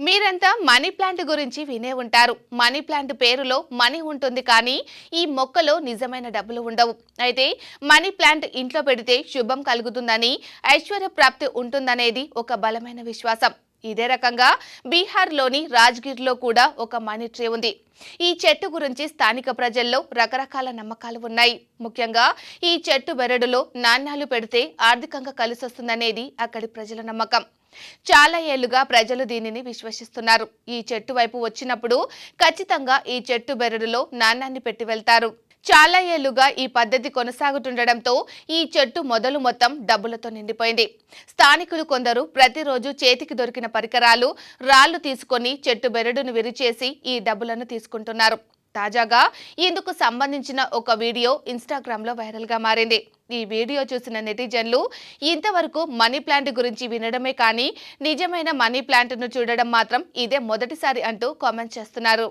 మీరంతా money plant గురించి వినే ఉంటారు. మనీ ప్లాంట్ పేరులో మనీ ఉంటుంది, కానీ ఈ మొక్కలో నిజమైన డబ్బులు ఉండవు. అయితే మనీ ప్లాంట్ ఇంట్లో పెడితే శుభం కలుగుతుందని, ఐశ్వర్య ప్రాప్తి ఉంటుందనేది ఒక బలమైన విశ్వాసం. ఇదే రకంగా బీహార్లోని రాజ్గిర్లో కూడా ఒక మనీ ట్రీ ఉంది. ఈ చెట్టు గురించి స్థానిక ప్రజల్లో రకరకాల నమ్మకాలు ఉన్నాయి. ముఖ్యంగా ఈ చెట్టు బెరడులో నాణ్యాలు పెడితే ఆర్థికంగా కలిసొస్తుందనేది అక్కడి ప్రజల నమ్మకం. చాలా ఏళ్లుగా ప్రజలు దీనిని విశ్వసిస్తున్నారు. ఈ చెట్టు వైపు వచ్చినప్పుడు ఖచ్చితంగా ఈ చెట్టు బెరడులో నాణ్యాన్ని పెట్టి వెళ్తారు. చాలా ఏళ్లుగా ఈ పద్ధతి కొనసాగుతుండటంతో ఈ చెట్టు మొదలు మొత్తం డబ్బులతో నిండిపోయింది. స్థానికులు కొందరు ప్రతిరోజు చేతికి దొరికిన పరికరాలు, రాళ్లు తీసుకొని చెట్టు బెరడును విరిచేసి ఈ డబ్బులను తీసుకుంటున్నారు. తాజాగా ఇందుకు సంబంధించిన ఒక వీడియో ఇన్స్టాగ్రామ్లో వైరల్గా మారింది. ఈ వీడియో చూసిన నెటిజన్లు ఇంతవరకు మనీ ప్లాంట్ గురించి వినడమే కానీ నిజమైన మనీ ప్లాంట్ను చూడడం మాత్రం ఇదే మొదటిసారి అంటూ కామెంట్ చేస్తున్నారు.